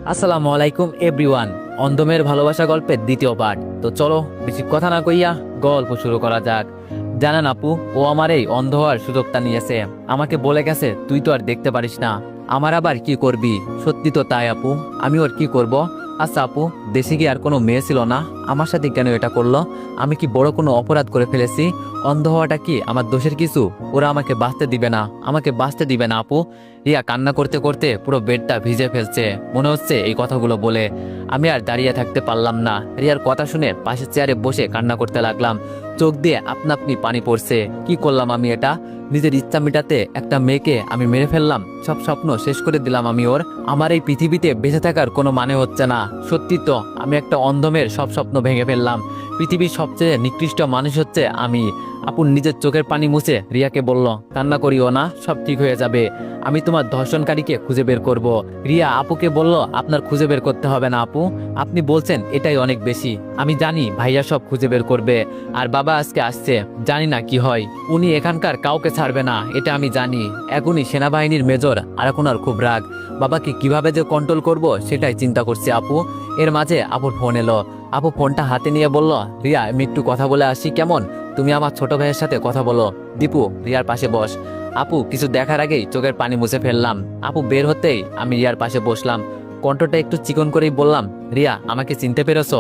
আসসালামু আলাইকুম এভরিওয়ান। অন্ধমের ভালোবাসা গল্পের দ্বিতীয় পার্ট। তো চলো বেশি কথা না কইয়া গল্প শুরু করা যাক। জানেন আপু, ও আমার এই অন্ধ হওয়ার সুযোগটা নিয়েছে। আমাকে বলে গেছে তুই তো আর দেখতে পারিস না, আমার আবার কি করবি। সত্যি তো তাই আপু, আমি ওর কি করব। আচ্ছা আপু, দেশে কি আর কোনো মেয়ে ছিল না? আমার সাথে কেন এটা করলো? আমি কি বড় কোনো অপরাধ করে ফেলেছি? অন্ধ হওয়াটা কি আমার দোষের কিছু? ওরা আমাকে বাঁচতে দিবে না, আমাকে বাঁচতে দিবে না আপু। রিয়া কান্না করতে করতে পুরো বেডটা ভিজে ফেলছে মনে হচ্ছে এই কথাগুলো বলে। আমি আর দাঁড়িয়ে থাকতে পারলাম না। রিয়ার কথা শুনে পাশের চেয়ারে বসে কান্না করতে লাগলাম। চোখ দিয়ে আপনা আপনি পানি পড়ছে। কি করলাম আমি এটা? নিজের ইচ্ছা মেটাতে একটা মেয়েকে আমি মেরে ফেললাম। সব স্বপ্ন শেষ করে দিলাম আমি ওর। আমার এই পৃথিবীতে বেঁচে থাকার কোনো মানে হচ্ছে না। সত্যি তো, আমি একটা অন্ধমের সব স্বপ্ন ভেঙে ফেললাম। পৃথিবীর সবচেয়ে নিকৃষ্ট মানুষ হচ্ছে আমি। আপু নিজের চোখের পানি মুছে রিয়াকে বলল, কান্না করিও না, সব ঠিক হয়ে যাবে। আমি তোমার ধর্ষণকারীকে খুঁজে বের করব। রিয়া আপুকে বলল, আপনার খুঁজে বের করতে হবে না আপু, আপনি বলছেন এটাই অনেক বেশি। আমি জানি ভাইয়া সব খুঁজে বের করবে। আর বাবা আজকে আসছে, জানি না কি হয়। উনি এখানকার কাউকে ছাড়বে না, এটা আমি জানি। এখনই সেনাবাহিনীর মেজর আর এখন আর খুব রাগ। বাবাকে কিভাবে যে কন্ট্রোল করব সেটাই চিন্তা করছি আপু। এর মাঝে আপুর ফোন এলো। আপু ফোনটা হাতে নিয়ে বলল, রিয়া আমি একটু কথা বলে আসি কেমন? তুমি আমার ছোট ভাইয়ের সাথে কথা বলো। দীপু রিয়ার পাশে বস। আপু কিছু দেখার আগেই চোখের পানি মুছে ফেললাম। আপু বের হতেই আমি রিয়ার পাশে বসলাম। কণ্ঠটা একটু চিকন করেই বললাম, রিয়া আমাকে চিনতে পেরেছো?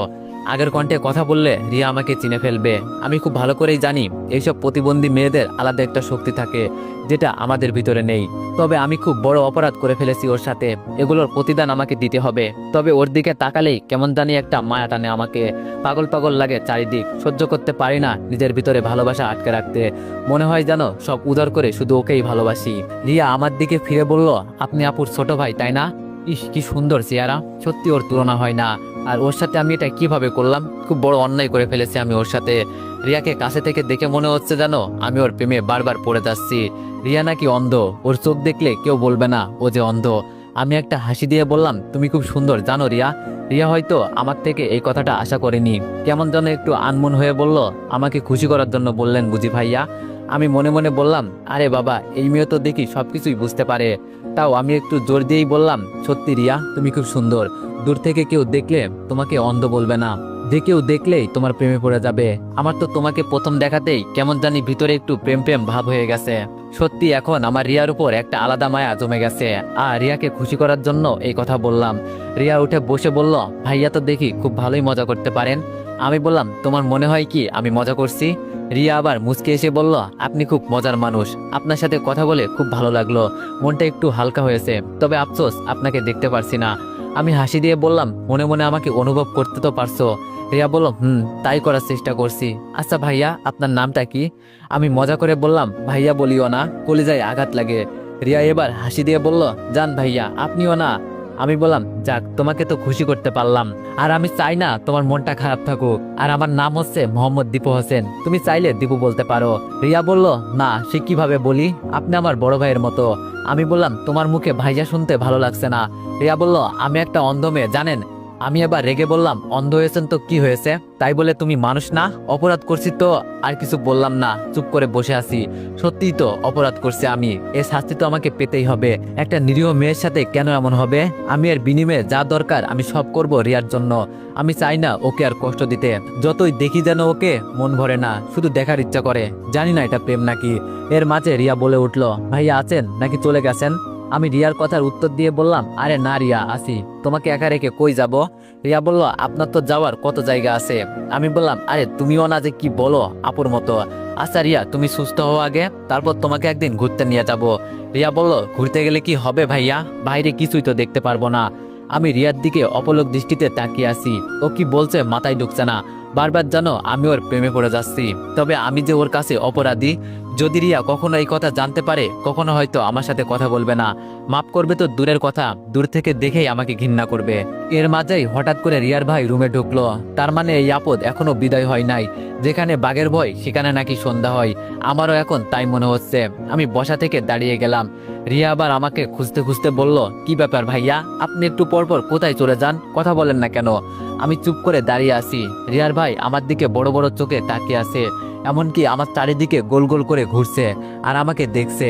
আগের কণ্ঠে কথা বললে রিয়া আমাকে চিনে ফেলবে। আমি খুব ভালো করেই জানি এইসব প্রতিবন্ধী মেয়েদের আলাদা একটা শক্তি থাকে যেটা আমাদের ভিতরে নেই। তবে আমি খুব বড় অপরাধ করে ফেলেছি ওর সাথে, এগুলোর প্রতিদান আমাকে দিতে হবে। তবে ওর দিকে তাকালেই কেমন জানি একটা মায়া টানে আমাকে। পাগল পাগল লাগে চারিদিক, সহ্য করতে পারি না নিজের ভিতরে ভালোবাসা আটকে রাখতে। মনে হয় যেন সব উদার করে শুধু ওকেই ভালোবাসি। রিয়া আমার দিকে ফিরে বলল, আপনি আপুর ছোট ভাই তাই না? ইস কি সুন্দর চেহারা, সত্যি ওর তুলনা হয় না। আর ওর সাথে আমি এটা কিভাবে করলাম? খুব বড় অন্যায় করে ফেলেছি আমি ওর সাথে। রিয়াকে কাছে থেকে দেখে মনে হচ্ছে যেন আমি ওর প্রেমে বারবার পড়ে যাচ্ছি। রিয়া নাকি অন্ধ, ওর চোখ দেখলে কেউ বলবে না ও যে অন্ধ। আমি একটা হাসি দিয়ে বললাম, তুমি খুব সুন্দর জানো রিয়া। রিয়া হয়তো আমার থেকে এই কথাটা আশা করেনি। কেমন যেন একটু আনমন হয়ে বলল, আমাকে খুশি করার জন্য বললেন বুঝি ভাইয়া? আমি মনে মনে বললাম, আরে বাবা এই মেয়ে তো দেখি সবকিছুই বুঝতে পারে। তাও আমি একটু জোর দিয়েই বললাম, সত্যি রিয়া তুমি খুব সুন্দর। দূর থেকে কেউ দেখলে তোমাকে অন্ধ বলবে না, যে কেউ দেখলেই তোমার প্রেমে পড়ে যাবে। আমার তো তোমাকে প্রথম দেখাতেই কেমন জানি ভিতরে একটু প্রেম প্রেম ভাব হয়ে গেছে। সত্যি এখন আমার রিয়ার উপর একটা আলাদা মায়া জমে গেছে। আর রিয়াকে খুশি করার জন্য এই কথা বললাম। রিয়া উঠে বসে বলল, ভাইয়া তো দেখি খুব ভালোই মজা করতে পারেন। আমি বললাম, তোমার মনে হয় কি আমি মজা করছি? রিয়া আবার মুচকে এসে বলল, আপনি খুব মজার মানুষ, আপনার সাথে কথা বলে খুব ভালো লাগলো, মনটা একটু হালকা হয়েছে। তবে আফসোস আপনাকে দেখতে পারছি না। আমি হাসি দিয়ে বললাম, মনে মনে আমাকে অনুভব করতে তো পারছো? রিয়া বলল, তাই করার চেষ্টা করছি। আচ্ছা ভাইয়া আপনার নামটা কি? আমি মজা করে বললাম, ভাইয়া বলিও না, কলিজায় আঘাত লাগে। রিয়া এবার হাসি দিয়ে বলল, জান ভাইয়া আপনিও না। আমি বললাম, যাক তোমাকে তো খুশি করতে পারলাম। আর আমি চাই না তোমার মনটা খারাপ থাকুক। আর আমার নাম হচ্ছে মোহাম্মদ দীপু হোসেন, তুমি চাইলে দীপু বলতে পারো। রিয়া বলল, না সে কিভাবে বলি, আপনি আমার বড় ভাইয়ের মতো। আমি বললাম, তোমার মুখে ভাইয়া শুনতে ভালো লাগছে না। রিয়া বলল, আমি একটা অন্ধ মেয়ে জানেন। আমি এবার রেগে বললাম, অন্ধ হয়েছেন তো কি হয়েছে, তাই বলে তুমি মানুষ না? অপরাধ করছি তো। আর কিছু বললাম না, চুপ করে বসে আছি। সত্যিই তো অপরাধ করছি আমি, এর শাস্তি তো আমাকে পেতেই হবে। একটা নিরীহ মেয়ের সাথে কেন এমন হবে? আমি এর বিনিময়ে যা দরকার আমি সব করব রিয়ার জন্য। আমি চাই না ওকে আর কষ্ট দিতে। যতই দেখি যেন ওকে মন ভরে না, শুধু দেখার ইচ্ছা করে। জানি না এটা প্রেম নাকি। এর মাঝে রিয়া বলে উঠল, ভাইয়া আছেন নাকি চলে গেছেন? আমি রিয়ার কথার উত্তর দিয়ে বললাম, আরে না রিয়া আসি, তোমাকে একা রেখে কই যাব? রিয়া বলল, আপনার তো যাওয়ার কত জায়গা আছে। আমি বললাম, আরে তুমিও না যে কি বলো আপুর মতো। আচ্ছা রিয়া তুমি সুস্থ হও আগে, তারপর তোমাকে একদিন ঘুরতে নিয়ে যাব। রিয়া বলল, ঘুরতে গেলে কি হবে ভাইয়া? বাইরে কিছুই তো দেখতে পারবো না। আমি রিয়ার দিকে অপলক দৃষ্টিতে তাকিয়ে আছি। ও কি বলছে মাথায় ঢুকছে না। বারবার জানো আমি ওর প্রেমে পড়ে যাচ্ছি। তবে আমি যে ওর কাছে অপরাধী। যদি রিয়া কখনো এই কথা জানতে পারে, কখনো হয়তো আমার সাথে কথা বলবে না। মাফ করবে তো দূরের কথা, দূর থেকে দেখেই আমাকে ঘৃণা করবে। এর মাঝেই হঠাৎ করে রিয়ার ভাই রুমে ঢুকলো। তার মানে এই আপদ এখনো বিদায় হয় নাই। যেখানে বাঘের ভয় সেখানে নাকি সন্ধ্যা হয়। আমারও এখন তাই মনে হচ্ছে। আমি বসা থেকে দাঁড়িয়ে গেলাম। রিয়া আবার আমাকে খুঁজতে খুঁজতে বলল, কি ব্যাপার ভাইয়া, আপনি একটু পরপর কোথায় চলে যান, কথা বলেন না কেন? আমি চুপ করে দাঁড়িয়ে আছি। রিয়ার ভাই আমার দিকে বড় বড় চোখে তাকিয়ে আছে, এমনকি আমার চারিদিকে গোল গোল করে ঘুরছে আর আমাকে দেখছে।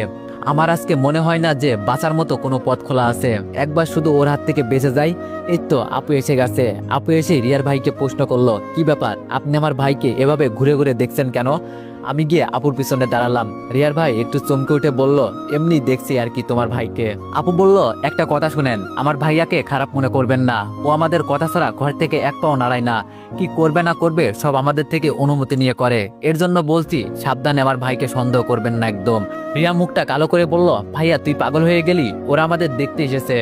আমার আজকে মনে হয় না যে বাঁচার মতো কোনো পথ খোলা আছে। একবার শুধু ওর হাত থেকে বেঁচে যাই। এই তো আপু এসে গেছে। আপু এসে রিয়ার ভাইকে প্রশ্ন করলো, কি ব্যাপার, আপনি আমার ভাইকে এভাবে ঘুরে ঘুরে দেখছেন কেন? আমি গিয়ে আপুর পিছনে দাঁড়ালাম। রিয়ার ভাই একটু চমকে উঠে বলল, এমনি দেখছি আর কি তোমার ভাইকে। আপু বলল, একটা কথা শুনেন, আমার ভাইয়াকে খারাপ মনে করবেন না। ও আমাদের কথা ছাড়া ঘর থেকে এক পাও নাড়ায় না। কি করবে না করবে সব আমাদের থেকে অনুমতি নিয়ে করে। এর জন্য বলছি সাবধানে আমার ভাইকে সন্দেহ করবেন না একদম। রিয়া মুখটা কালো করে বলল, ভাইয়া তুই পাগল হয়ে গেলি? ওরা আমাদের দেখতে এসেছে।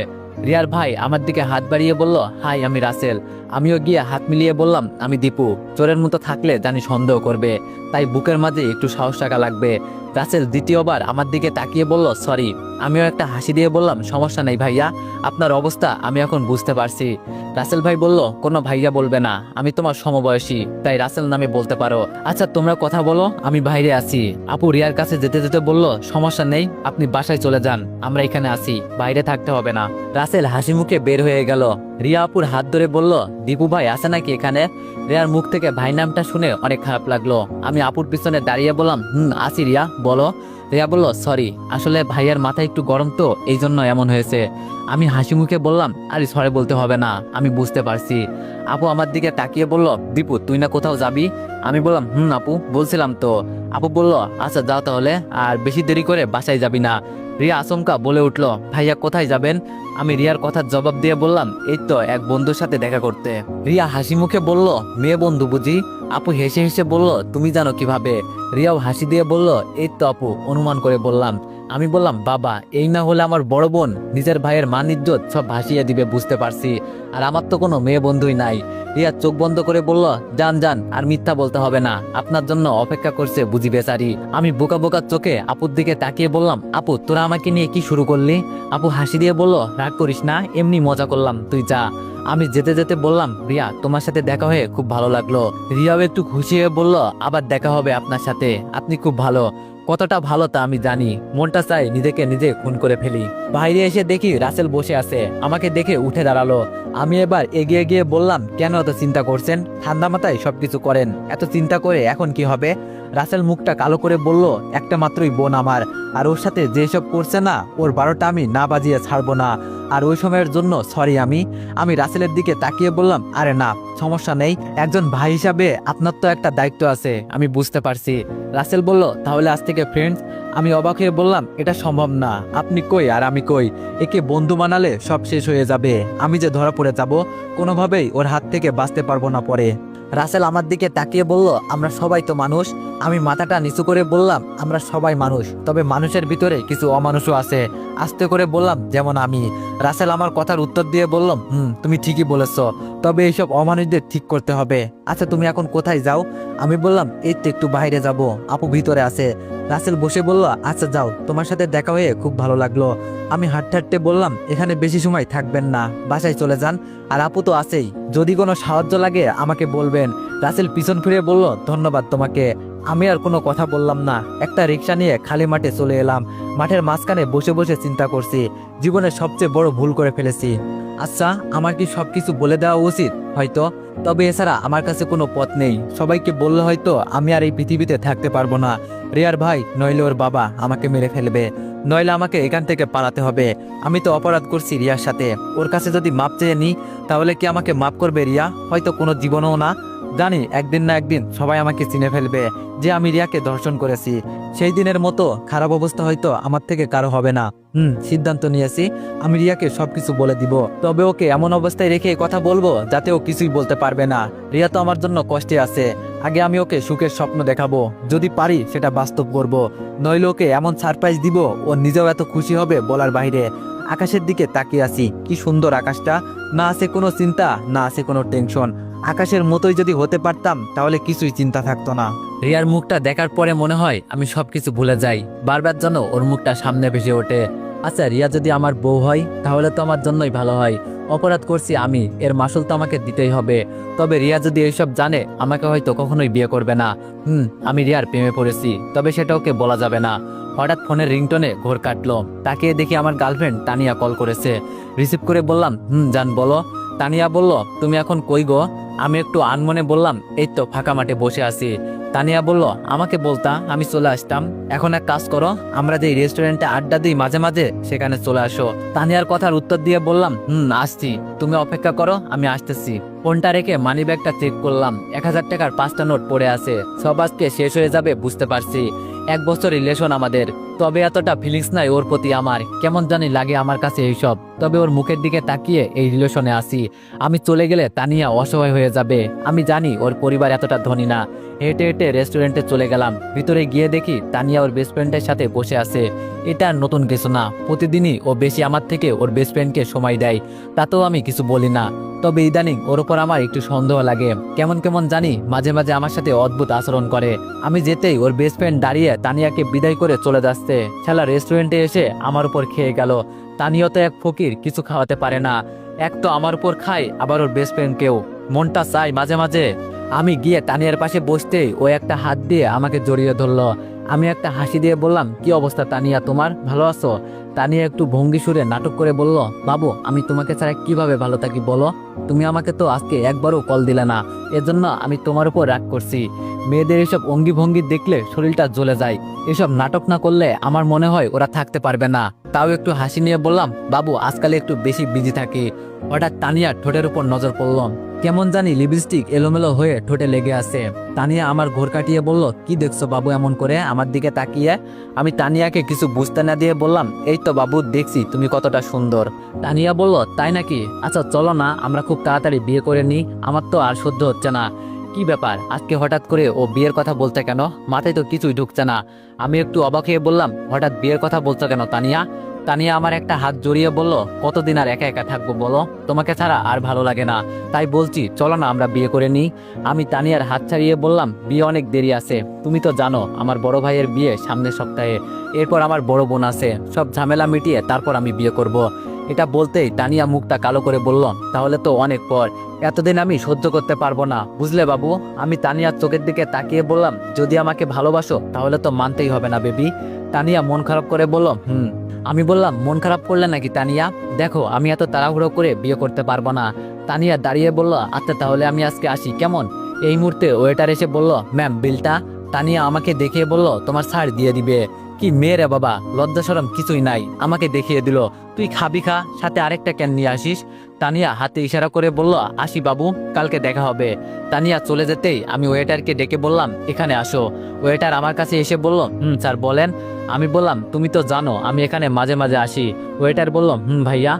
রিয়ার ভাই আমার দিকে হাত বাড়িয়ে বলল, হাই আমি রাসেল। আমিও গিয়ে হাত মিলিয়ে বললাম, আমি দীপু। চোরের মতো থাকলে জানি সন্দেহ করবে, তাই বুকের মাঝে একটু সাহস টাকা লাগবে। রাসেল দ্বিতীয়বার আমার দিকে তাকিয়ে বলল, সরি। আমিও একটা হাসি দিয়ে বললাম, সমস্যা নেই ভাইয়া, আপনার অবস্থা আমি এখন বুঝতে পারছি। রাসেল ভাই বলল, কোনো ভাইয়া বলবে না, আমি তোমার সমবয়সী, তাই রাসেল নামে বলতে পারো। আচ্ছা তোমরা কথা বলো, আমি বাইরে আছি। আপু রিয়ার কাছে যেতে যেতে বলল, সমস্যা নেই, আপনি বাসায় চলে যান, আমরা এখানে আছি, বাইরে থাকতে হবে না। রাসেল হাসি মুখে বের হয়ে গেল। রিয়া আপুর হাত ধরে বলল, দীপু ভাই আছে নাকি এখানে? রিয়ার মুখ থেকে ভাই নামটা শুনে অনেক খারাপ লাগলো। আমি আপুর পিছনে দাঁড়িয়ে বললাম, আছি রিয়া, বলো। রিয়া বলল, সরি, আসলে ভাইয়ার মাথা একটু গরম তো, এই জন্য এমন হয়েছে। আমি হাসি মুখে বললাম, আরে সরি বলতে হবে না, আমি বুঝতে পারছি। আপু আমার দিকে তাকিয়ে বলল, দীপু তুই না কোথাও যাবি? আমি বললাম, আপু বলছিলাম তো। আপু বলল, আচ্ছা যাও তাহলে, আর বেশি দেরি করে বাসায় যাবি না। রিয়া আচমকা বলে উঠল, ভাইয়া কোথায় যাবেন? আমি রিয়ার কথার জবাব দিয়ে বললাম, এই তো এক বন্ধুর সাথে দেখা করতে। রিয়া হাসি মুখে বলল, মেয়ে বন্ধু বুঝি? আপু হেসে হেসে বলল, তুমি জানো কিভাবে? রিয়াও হাসি দিয়ে বলল, এই তো আপু অনুমান করে বললাম। আমি বললাম, বাবা এই না হলে আমার বড় বোন নিজের ভাইয়ের মান ইজ্জত সব ভাসিয়ে দিবে, বুঝতে পারছি। আর আমার তো কোনো মেয়ে বন্ধুই নাই। রিয়া চোখ বন্ধ করে বলল, যান যান, আর মিথ্যা বলতে হবে না, আপনার জন্য অপেক্ষা করছে বুঝি বেচারি। আমি বোকা বোকা চোখে আপুর দিকে তাকিয়ে বললাম, আপু তোরা আমাকে নিয়ে কি শুরু করলি? আপু হাসি দিয়ে বলল, রাগ করিস না, এমনি মজা করলাম, তুই যা। আমি যেতে যেতে বললাম, রিয়া তোমার সাথে দেখা হয়ে খুব ভালো লাগলো। রিয়াও একটু খুশি হয়ে বলল, আবার দেখা হবে আপনার সাথে, আপনি খুব ভালো। কতটা ভালো তা আমি জানি, মনটা চাই নিজেকে নিজে খুন করে ফেলি। বাইরে এসে দেখি রাসেল বসে আছে, আমাকে দেখে উঠে দাঁড়ালো। আমি এবার এগিয়ে গিয়ে বললাম, কেন এত চিন্তা করছেন? ঠান্ডা মাথায় সবকিছু করেন, এত চিন্তা করে এখন কি হবে? রাসেল মুখটা কালো করে বলল, একটা মাত্রই বোন আমার, আর ওর সাথে যেসব করছে না, ওর 12টা আমি না বাজিয়ে ছাড়বো না। আর ওই সময়ের জন্য সরি। আমি রাসেলের দিকে তাকিয়ে বললাম, আরে না সমস্যা নেই, একজন ভাই হিসাবে আপনার তো একটা দায়িত্ব আছে, আমি বুঝতে পারছি। রাসেল বলল, তাহলে আজ থেকে ফ্রেন্ডস? আমি অবাক হয়ে বললাম, এটা সম্ভব না, আপনি কই আর আমি কই? একে বন্ধু বানালে সব শেষ হয়ে যাবে, আমি যে ধরা পড়ে যাব, কোনোভাবেই ওর হাত থেকে বাঁচতে পারবো না পরে। রাসেল আমার দিকে তাকিয়ে বলল, আমরা সবাই তো মানুষ। আমি মাথাটা নিচু করে বললাম, আমরা সবাই মানুষ, তবে মানুষের ভিতরে কিছু অমানুষও আছে। আস্তে করে বললাম, যেমন আমি। রাসেল আমার কথার উত্তর দিয়ে বলল, তুমি ঠিকই বলেছ, তবে এইসব অমানুষদের ঠিক করতে হবে। আচ্ছা তুমি এখন কোথায় যাও? আমি বললাম, এই তো একটু বাইরে যাব, আপু ভিতরে আছে। রাসেল বসে বলল, আচ্ছা যাও, তোমার সাথে দেখা হয়ে খুব ভালো লাগলো। আমি হাঁটতে হাঁটতে বললাম, এখানে বেশি সময় থাকবেন না, বাসায় চলে যান, আর আপু তো আছেই, যদি কোনো সাহায্য লাগে আমাকে বলবেন। রাসেল পিছন ফিরে বলল, ধন্যবাদ তোমাকে। আমি আর কোনো কথা বললাম না, একটা রিক্সা নিয়ে খালি মাঠে চলে এলাম। মাঠের মাঝখানে বসে বসে চিন্তা করছি, জীবনের সবচেয়ে বড় ভুল করে ফেলেছি। আচ্ছা আমার কি সবকিছু বলে দেওয়া উচিত? হয়তো, তবে এছাড়া আমার কাছে কোনো পথ নেই। সবাইকে বললে হয়তো আমি আর এই পৃথিবীতে থাকতে পারবো না। রিয়ার ভাই নইলে ওর বাবা আমাকে মেরে ফেলবে, নইলে আমাকে এখান থেকে পালাতে হবে। আমি তো অপরাধ করছি রিয়ার সাথে, ওর কাছে যদি মাপ চেয়ে নিই তাহলে কি আমাকে মাপ করবে রিয়া? হয়তো কোনো জীবনও না। জানি একদিন না একদিন সবাই আমাকে চিনে ফেলবে যে আমি রিয়াকে ধর্ষণ করেছি। সেই দিনের মতো খারাপ অবস্থা হয়তো আমার থেকে কারো হবে না। সিদ্ধান্ত নিয়েছি, আমি রিয়াকে সবকিছু বলে দিব, তবে ওকে এমন অবস্থায় রেখে কথা বলবো যাতে ও কিছুই বলতে পারবে না। রিয়া তো আমার জন্য কষ্টে আছে, আগে আমি ওকে সুখের স্বপ্ন দেখাবো, যদি পারি সেটা বাস্তব করব। নইলে ওকে এমন সারপ্রাইজ দিব ও নিজেও এত খুশি হবে বলার বাইরে। আকাশের দিকে তাকিয়ে আছি, কি সুন্দর আকাশটা, না আছে কোনো চিন্তা, না আছে কোনো টেনশন। আকাশের মতোই যদি হতে পারতাম তাহলে কিছুই চিন্তা থাকতো না। রিয়ার মুখটা দেখার পরে মনে হয় আমি সবকিছু ভুলে যাই, বারবার যেন ওর মুখটা সামনে ভেসে ওঠে। আচ্ছা রিয়া যদি আমার বউ হয় তাহলে তো আমার জন্যই ভালো হয়। অপরাধ করছি আমি, এর মাসুল তো আমাকে দিতেই হবে। তবে রিয়া যদি এইসব জানে আমাকে হয়তো কখনোই বিয়ে করবে না। আমি রিয়ার প্রেমে পড়েছি, তবে সেটা ওকে বলা যাবে না। হঠাৎ ফোনের রিংটোনে ঘোর কাটলো, তাকিয়ে দেখি আমার গার্লফ্রেন্ড তানিয়া কল করেছে। রিসিভ করে বললাম, জান বলো। তানিয়া বলল, তুমি এখন কই গো? আমি একটু আনমনে বললাম, এই তো ফাঁকা মাঠে বসে আছি। তানিয়া বলল, আমাকে বলতা আমি চলে আসতাম। এখন এক কাজ করো, আমরা যে রেস্টুরেন্টে আড্ডা দিই মাঝে মাঝে সেখানে চলে আসো। তানিয়ার কথার উত্তর দিয়ে বললাম, আসছি, তুমি অপেক্ষা করো, আমি আসতেছি। ফোনটা রেখে মানি ব্যাগটা চেক করলাম, 1000 টাকার 5টা নোট পড়ে আছে। সব আজকে শেষ হয়ে যাবে বুঝতে পারছি। 1 বছর রিলেশন আমাদের, তবে এতটা ফিলিংস নাই ওর প্রতি আমার। কেমন জানি লাগে আমার কাছে এইসব। তবে ওর মুখের দিকে তাকিয়ে এই রিলেশনে আসি। আমি চলে গেলে তানিয়া অসহায় হয়ে যাবে। আমি জানি ওর পরিবার এতটা ধনী না। হেঁটে হেঁটে রেস্টুরেন্টে চলে গেলাম। ভিতরে গিয়ে দেখি তানিয়া ওর বেস্ট ফ্রেন্ডের সাথে বসে আছে। এটা আর নতুন কিছু না, প্রতিদিনই ও বেশি আমার থেকে ওর বেস্ট ফ্রেন্ডকে সময় দেয়, তাতেও আমি কিছু বলি না। তবে ইদানিং ওর উপর আমার একটু সন্দেহ লাগে। কেমন কেমন জানি মাঝে মাঝে আমার সাথে অদ্ভুত আচরণ করে। আমি যেতেই ওর বেস্ট ফ্রেন্ড দাঁড়িয়ে তানিয়াকে বিদায় করে চলে যাচ্ছে। শালা রেস্টুরেন্টে এসে আমার উপর খেয়ে গেল। তানিয়া তো এক ফকির, কিছু খাওয়াতে পারে না। এক তো আমার উপর খায়, আবার ওর বেস্ট ফ্রেন্ডকেও। মনটা চাই মাঝে মাঝে। আমি গিয়ে তানিয়ার পাশে বসতেই ও একটা হাত দিয়ে আমাকে জড়িয়ে ধরলো। আমি একটা হাসি দিয়ে বললাম, কি অবস্থা তানিয়া তোমার, ভালো আছো? তানিয়া একটু ভঙ্গি সুরে নাটক করে বলল, বাবু আমি তোমাকে ছাড়া কিভাবে ভালো থাকি বলো? তুমি আমাকে তো আজকে একবারও কল দিলে না, এজন্য আমি তোমার উপর রাগ করছি। মেয়েদের এসব অঙ্গি ভঙ্গি দেখলে শরীরটা জ্বলে যায়। এসব নাটক না করলে আমার মনে হয় ওরা থাকতে পারবে না। তাও একটু হাসি নিয়ে বললাম, বাবু আজকাল একটু বেশি বিজি থাকি। হঠাৎ তানিয়ার ঠোঁটের উপর নজর পড়ল। কেমন জানি লিপস্টিক এলোমেলো হয়ে ঠোঁটে লেগে আছে। তানিয়া আমার ঘোর কাটিয়ে বলল, কি দেখছো বাবু এমন করে আমার দিকে তাকিয়ে? আমি তানিয়াকে কিছু বুঝতে না দিয়ে বললাম, এই তো বাবু দেখছি তুমি কতটা সুন্দর। তানিয়া বলল, তাই নাকি? আচ্ছা চলো না আমরা খুব তাড়াতাড়ি বিয়ে করে নিই, আমার তো আর সহ্য হচ্ছে না। কি ব্যাপার আজকে হঠাৎ করে ও বিয়ের কথা বলতে কেন? মাথায় তো কিছুই ঢুকছে না। আমি একটু অবাক হয়ে বললাম, হঠাৎ বিয়ের কথা বলছো কেন তানিয়া? তানিয়া আমার একটা হাত জড়িয়ে বলল, কতদিন আর একা একা থাকবো বলো, তোমাকে ছাড়া আর ভালো লাগে না, তাই বলছি চলো না আমরা বিয়ে করে নিই। আমি তানিয়ার হাত ছাড়িয়ে বললাম, বিয়ে অনেক দেরি আছে, তুমি তো জানো আমার বড় ভাইয়ের বিয়ে সামনের সপ্তাহে, এরপর আমার বড় বোন আছে, সব ঝামেলা মিটিয়ে তারপর আমি বিয়ে করব। এটা বলতেই তানিয়া মুখটা কালো করে বলল, তাহলে তো অনেক পর, এতদিন আমি সহ্য করতে পারবো না বুঝলে বাবু। আমি তানিয়ার চোখের দিকে তাকিয়ে বললাম, যদি আমাকে ভালোবাসো তাহলে তো মানতেই হবে না বেবি। তানিয়া মন খারাপ করে বলল, আমি বললাম, মন খারাপ করলে নাকি তানিয়া? দেখো আমি এত তাড়াহুড়ো করে বিয়ে করতে পারবো না। তানিয়া দাঁড়িয়ে বলল, আচ্ছা তাহলে আমি আজকে আসি কেমন? এই মুহূর্তে ওয়েটার এসে বলল, ম্যাম বিলটা। তানিয়া আমাকে দেখিয়ে বলল, তোমার ছাড় দিয়ে দিবে। কি মেয়ে রে বাবা, লজ্জা শরম কিছুই নাই, আমাকে দেখিয়ে দিল। তুই খাবি খা, সাথে আরেকটা ক্যান নিয়ে আসিস। তানিয়া হাতে ইশারা করে বলল, আসি বাবু, কালকে দেখা হবে। তানিয়া চলে যেতেই আমি ওয়েটারকে ডেকে বললাম, এখানে আসো। ওয়েটার আমার কাছে এসে বলল, স্যার বলেন। আমি বললাম, তুমি তো জানো আমি এখানে মাঝে মাঝে আসি। ওয়েটার বলল, ভাইয়া।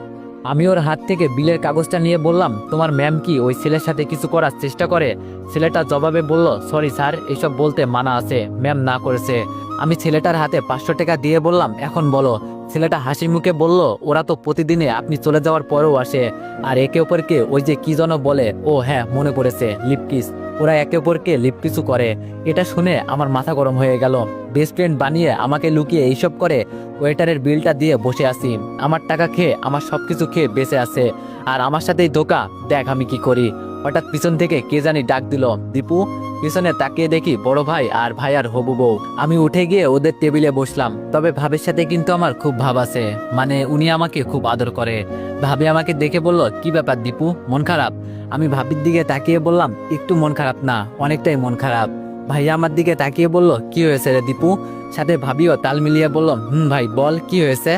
আমি ওর হাত থেকে বিলের কাগজটা নিয়ে বললাম, তোমার ম্যাম কি ওই ছেলের সাথে কিছু করার চেষ্টা করে? ছেলেটা জবাবে বলল, সরি স্যার, এসব বলতে মানা আছে, ম্যাম না করেছে। আমি ছেলেটার হাতে 500 টাকা দিয়ে বললাম, এখন বলো। ছেলেটা হাসি মুখে বলল, ওরা তো প্রতিদিনে আপনি চলে যাওয়ার পরেও আসে, আর একে অপরকে ওই যে কি যেন বলে, ও হ্যাঁ মনে পড়েছে, লিপকিস। ওরা একে অপরকে লিপকিসও করে। এটা শুনে আমার মাথা গরম হয়ে গেল। বেস্ট ফ্রেন্ড বানিয়ে আমাকে লুকিয়ে এইসব করে। ওয়েটারের বিলটা দিয়ে বসে আছি, আমার টাকা খেয়ে আমার সবকিছু খেয়ে বেঁচে আছে, আর আমার সাথেই ধোকা। দেখ আমি কি করি। হঠাৎ পিছন থেকে কে জানি ডাক দিল, দীপু। পিছনে তাকিয়ে দেখি বড় ভাই আর ভাই আর হবু বউ। আমি উঠে গিয়ে ওদের টেবিলে বসলাম। তবে ভাবির সাথে কিন্তু আমার খুব ভাব আছে, মানে উনি আমাকে খুব আদর করে। ভাবি আমাকে দেখে বলল, কি ব্যাপার দীপু, মন খারাপ? আমি ভাবির দিকে তাকিয়ে বললাম, একটু মন খারাপ না, অনেকটাই মন খারাপ। ভাইয়া আমার দিকে তাকিয়ে বলল, কি হয়েছে রে দীপু? সাথে ভাবিও তাল মিলিয়ে বলল, ভাই বল কি হয়েছে?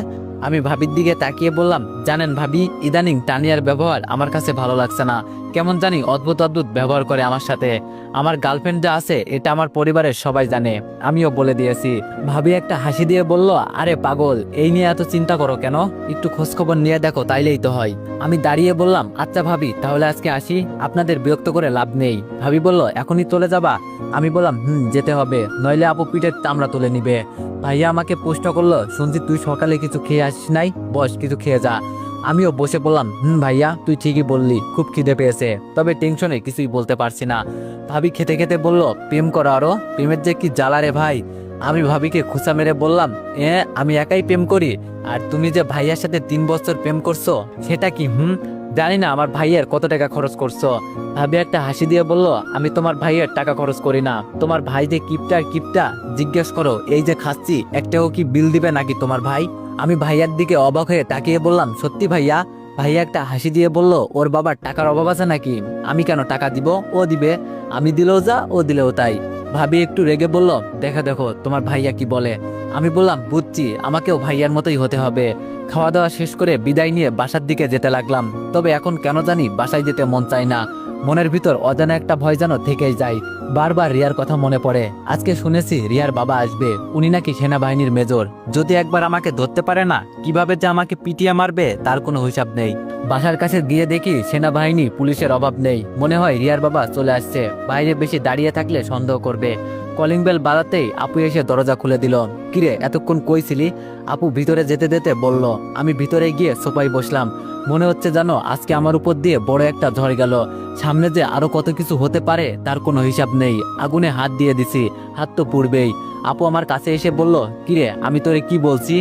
আমি ভাবির দিকে তাকিয়ে বললাম, জানেন ভাবি, ইদানিং তানিয়ার ব্যবহার আমার কাছে ভালো লাগছে না। কেমন জানি অদ্ভুত অদ্ভুত ব্যবহার করে আমার সাথে। আমার গার্লফ্রেন্ড যা আছে এটা আমার পরিবারের সবাই জানে, আমিও বলে দিয়েছি। ভাবি একটা হাসি দিয়ে বলল, আরে পাগল, এই নিয়ে এত চিন্তা করো কেন? একটু খোঁজখবর নিয়ে দেখো, তাইলেই তো হয়। আমি দাঁড়িয়ে বললাম, আচ্ছা ভাবি তাহলে আজকে আসি, আপনাদের বিরক্ত করে লাভ নেই। ভাবি বলল, এখনই চলে যাবা? আমি বললাম, যেতে হবে, নইলে আপু পিঠের চামড়া তুলে নিবে। ভাইয়া আমাকে প্রশ্ন করলো, শুনছি তুই সকালে কিছু খেয়ে আসিস নাই, বস কিছু খেয়ে যা। আমিও বসে বললাম, ভাইয়া তুই ঠিকই বললি, খুব খিদে পেয়েছে, তবে টেনশনে কিছুই বলতে পারছি না। ভাবি খেতে খেতে বলল, প্রেম করো আরো, প্রেমের যে কি জ্বালা রে ভাই। আমি ভাবিকে খুঁচা মেরে বললাম, আমি একাই প্রেম করি, আর তুমি যে ভাইয়ার সাথে 3 বছর প্রেম করছো সেটা কি? জানি না আমার ভাইয়ের কত টাকা খরচ করছো। ভাবি একটা হাসি দিয়ে বলল, আমি তোমার ভাইয়ের টাকা খরচ করি না, তোমার ভাই যে কিপটা জিজ্ঞেস করো, এই যে খাচ্ছি একটাও কি বিল দিবে নাকি তোমার ভাই? আমি ভাইয়ার দিকে অবাক হয়ে তাকিয়ে বললাম, সত্যি ভাইয়া? ভাইয়া একটা হাসি দিয়ে বলল, ওর বাবার টাকার অভাব আছে নাকি? আমি কেন টাকা দিব, ও দিবে। আমি দিলেও যা ও দিলেও তাই। ভাবি একটু রেগে বলল, দেখো দেখো তোমার ভাইয়া কি বলে। আমি বললাম, বুঝছি, আমাকেও ভাইয়ার মতোই হতে হবে। খাওয়া দাওয়া শেষ করে বিদায় নিয়ে বাসার দিকে যেতে লাগলাম। তবে এখন কেন জানি বাসায় যেতে মন চায় না। মনের ভিতর অজানা একটা ভয় যেন থেকেই যায়। বারবার রিয়ার কথা মনে পড়ে। আজকে শুনেছি রিয়ার বাবা আসবে, উনি নাকি সেনাবাহিনীর মেজর। যদি একবার আমাকে ধরতে পারে না, কিভাবে যে আমাকে পিটিয়ে মারবে তার কোনো হিসাব নেই। বাসার কাছে গিয়ে দেখি সেনাবাহিনী পুলিশের অভাব নেই। মনে হয় রিয়ার বাবা চলে আসছে। বাইরে বেশি দাঁড়িয়ে থাকলে সন্দেহ করবে। কলিং বেল বাজাতেই আপু এসে দরজা খুলে দিল। কিরে, এতক্ষণ কই ছিলি? আপু ভিতরে যেতে যেতে বলল। আমি ভিতরে গিয়ে সোফায় বসলাম। মনে হচ্ছে জানো, আজকে আমার উপর দিয়ে বড় একটা ঝড় গেল। সামনে যে আরো কত কিছু হতে পারে তার কোনো হিসাব নেই। আগুনে হাত দিয়ে দিছি, হাত তো পুড়বেই। আপু আমার কাছে এসে বলল, কিরে আমি তোরে কি বলছি?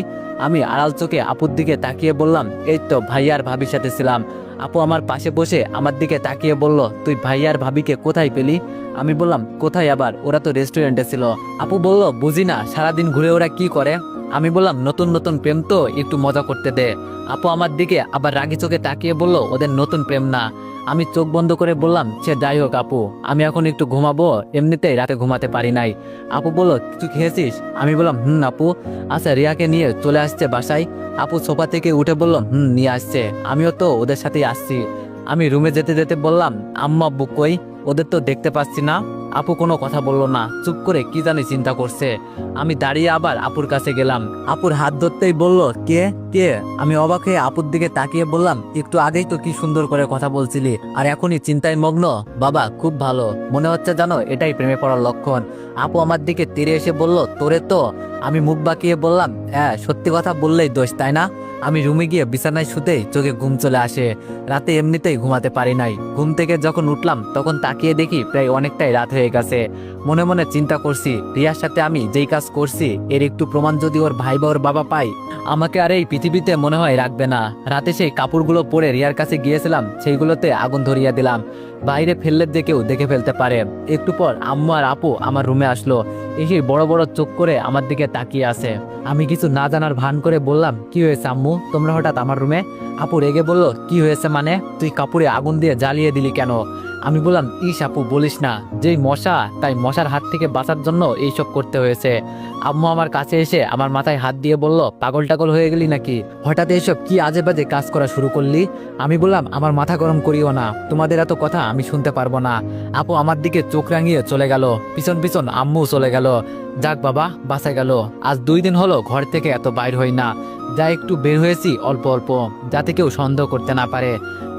আমি আড়াল চোখে আপুর দিকে তাকিয়ে বললাম, এই তো ভাইয়ার ভাবির সাথে ছিলাম। আপু আমার পাশে বসে আমার দিকে তাকিয়ে বলল, তুই ভাইয়ার ভাবিকে কোথায় পেলি? আমি বললাম, কোথায় আবার, ওরা তো রেস্টুরেন্টে ছিল। আপু বলল, বুঝি না, সারাদিন ঘুরে ওরা কি করে? আমি বললাম, নতুন নতুন প্রেম তো, একটু মজা করতে দে। আপু আমার দিকে আবার রাগি চোখে তাকিয়ে বলল, ওদের নতুন প্রেম না। আমি চোখ বন্ধ করে বললাম, সে যাই হোক আপু, আমি এখন একটু ঘুমাবো, এমনিতেই রাতে ঘুমাতে পারি নাই। আপু বলল, কিছু খেয়েছিস? আমি বললাম, আপু। আচ্ছা, রিয়াকে নিয়ে চলে আসছে বাসায়? আপু সোফা থেকে উঠে বলল, নিয়ে আসছে, আমিও তো ওদের সাথেই আসছি। আমি রুমে যেতে যেতে বললাম, আম্মা আব্বু কই? ওদের তো দেখতে পাচ্ছি না। আপু কোনো কথা বললো না, চুপ করে কি জানি চিন্তা করছে। আমি দাঁড়িয়ে আবার আপুর কাছে গেলাম। আপুর হাত ধরতেই বলল, কে কে? আমি অবাক হয়ে আপুর দিকে তাকিয়ে বললাম, একটু আগেই তো কি সুন্দর করে কথা বলছিলি, আর এখনই চিন্তায় মগ্ন? বাবা খুব ভালো, মনে হচ্ছে জানো এটাই প্রেমে পড়ার লক্ষণ। আপু আমার দিকে তেড়ে এসে বলল, তোরে তো? আমি মুখ বাঁকিয়ে বললাম, হ্যাঁ সত্যি কথা বললেই দোষ, তাই না? আমি রুমে গিয়ে বিছানায় শুতেই চোখে ঘুম চলে আসে। রাতে এমনিতেই ঘুমাতে পারি নাই। ঘুম থেকে যখন উঠলাম তখন তাকিয়ে দেখি প্রায় অনেকটাই রাত হয়ে গেছে। মনে মনে চিন্তা করছি, রিয়ার সাথে আমি যেই কাজ করছি এর একটু প্রমাণ যদি ওর ভাই বা ওর বাবা পাই, আমাকে আর এই পৃথিবীতে মনে হয় রাখবে না। রাতে সেই কাপড়গুলো পরে রিয়ার কাছে গিয়েছিলাম, সেইগুলোতে আগুন ধরিয়ে দিলাম। বাইরে ফেললে যে কেউ দেখে ফেলতে পারে। একটু পর আম্মু আর আপু আমার রুমে আসলো। এসে বড় বড় চোখ করে আমার দিকে তাকিয়ে আছে। আমি কিছু না জানার ভান করে বললাম, কি হয়েছে আম্মু, তোমরা হঠাৎ আমার রুমে? আপু রেগে বলল, কি হয়েছে মানে? তুই কাপড়ে আগুন দিয়ে জ্বালিয়ে দিলি কেন? আমি বললাম, ইস আপু বলিস না, যেই মশা, তাই মশার হাত থেকে বাঁচার জন্য এইসব করতে হয়েছে। আম্মু আমার কাছে এসে আমার মাথায় হাত দিয়ে বলল, পাগল টাগল হয়ে গেলি নাকি? হঠাৎ এইসব কি আজে বাজে কাজ করা শুরু করলি? আমি বললাম, আমার মাথা গরম করিও না, তোমাদের এত কথা আমি শুনতে পারবো না। আপু আমার দিকে চোখ রাঙিয়ে চলে গেল। পিছন পিছন আম্মু চলে গেল। যাক বাবা, বাঁচা গেল। আজ 2 দিন হলো ঘর থেকে এত বাইর হই না। যা একটু বের হয়েছি অল্প অল্প, যাতে কেউ সন্দেহ করতে না পারে।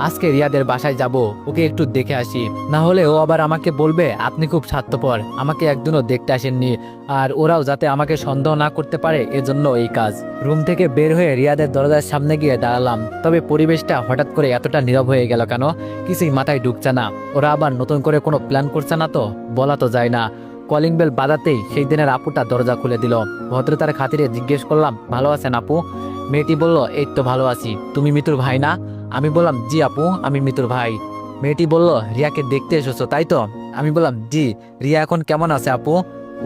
আজকে রিয়াদের বাসায় যাব, ওকে একটু দেখে আসি, না হলে ও আবার আমাকে বলবে আপনি খুব স্বার্থপর, আমাকে একদিনও দেখতে আসেননি। আর ওরাও যাতে আমাকে সন্দেহ না করতে পারে, এজন্য এই কাজ। রুম থেকে বের হয়ে রিয়াদের দরজার সামনে গিয়ে দাঁড়ালাম। তবে পরিবেশটা হঠাৎ করে এতটা নীরব হয়ে গেল কেন, কিছুই মাথায় ঢুকছে না। ওরা আবার নতুন করে কোনো প্ল্যান করছে না তো? বলা তো যায় না। কলিং বেল বাজাতেই সেই দিনের আপুটা দরজা খুলে দিল। ভদ্রতার খাতিরে জিজ্ঞেস করলাম, ভালো আছেন আপু? মেয়েটি বলল, এই তো ভালো আছি, তুমি মিতুর ভাই না? আমি বললাম, জি আপু, আমি মিতুর ভাই। মেয়েটি বলল, রিয়াকে দেখতে এসেছো তাই তো? আমি বললাম, জি। রিয়া এখন কেমন আছে আপু?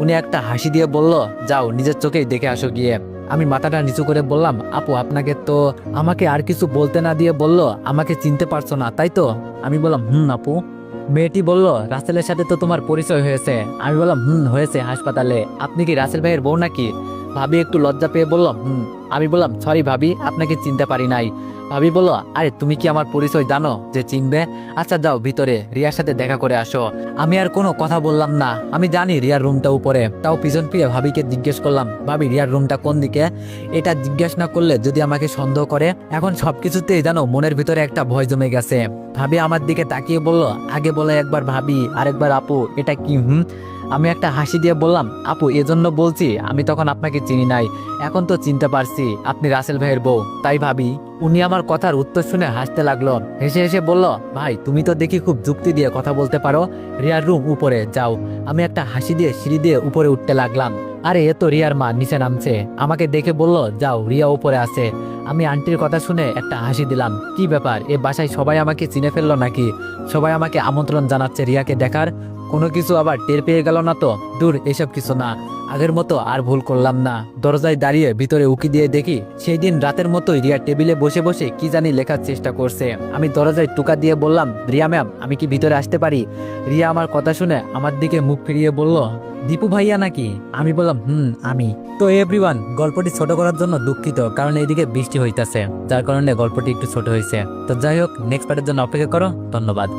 উনি একটা হাসি দিয়ে বলল, যাও নিজের চোখেই দেখে আসো গিয়ে। আমি মাথাটা নিচু করে বললাম, আপু আপনাকে তো, আমাকে আর কিছু বলতে না দিয়ে বলল, আমাকে চিনতে পারছো না তাই তো? আমি বললাম, আপু। মেয়েটি বলল, রাসেলের সাথে তো তোমার পরিচয় হয়েছে। আমি বললাম, হয়েছে, হাসপাতালে। আপনি কি রাসেল ভাইয়ের বউ নাকি? ভাবি একটু লজ্জা পেয়ে বলল, আমি বললাম, সরি ভাবি, আপনাকে চিনতে পারি নাই। ভাবি বলল, আরে তুমি কি আমার পরিচয় জানো যে চিনবে? আচ্ছা যাও ভিতরে রিয়ার সাথে দেখা করে আসো। আমি আর কোনো কথা বললাম না। আমি জানি রিয়ার রুমটা উপরে, তাও পিছন ফিরে ভাবিকে জিজ্ঞেস করলাম, ভাবি রিয়ার রুমটা কোন দিকে? এটা জিজ্ঞেস না করলে যদি আমাকে সন্দেহ করে। এখন সবকিছুতেই জানো মনের ভিতরে একটা ভয় জমে গেছে। ভাবি আমার দিকে তাকিয়ে বলল, আগে বলে একবার ভাবি আরেকবার আপু, এটা কি? আমি একটা হাসি দিয়ে বললাম, আপু এজন্য বলছি, আমি তখন আপনাকে চিনি নাই, এখন তো চিনতে পারছি আপনি রাসেল ভাইয়ের বউ। তাই ভাবি। উনি আমার কথার উত্তর শুনে হাসতে লাগলো। হেসে হেসে বলল, ভাই তুমি তো দেখি খুব যুক্তি দিয়ে কথা বলতে পারো। রিয়ার রুম উপরে, যাও। আমি একটা হাসি দিয়ে সিঁড়ি দিয়ে উপরে উঠতে লাগলাম। আরে এ তো রিয়ার মা নিচে নামছে। আমাকে দেখে বলল, যাও রিয়া উপরে আছে। আমি আন্টির কথা শুনে একটা হাসি দিলাম। কি ব্যাপার, এ বাসায় সবাই আমাকে চিনে ফেললো নাকি? সবাই আমাকে আমন্ত্রণ জানাচ্ছে রিয়াকে দেখার। কোনো কিছু আবার টের পেয়ে গেল না তো? দূর, এসব কিছু না, আগের মতো আর ভুল করলাম না। দরজায় দাঁড়িয়ে ভিতরে উকি দিয়ে দেখি সেই দিন রাতের মতোই রিয়া টেবিলে বসে বসে কি জানি লেখার চেষ্টা করছে। আমি দরজায় টোকা দিয়ে বললাম, রিয়া ম্যাম, আমি কি ভিতরে আসতে পারি? রিয়া আমার কথা শুনে আমার দিকে মুখ ফিরিয়ে বলল, দীপু ভাইয়া নাকি? আমি বললাম, আমি। তো এভরিওয়ান, গল্পটি ছোট করার জন্য দুঃখিত, কারণ এইদিকে বৃষ্টি হইতাছে, যার কারণে গল্পটি একটু ছোট হয়েছে। তো যাই হোক, নেক্সট পার্টের জন্য অপেক্ষা করো। ধন্যবাদ।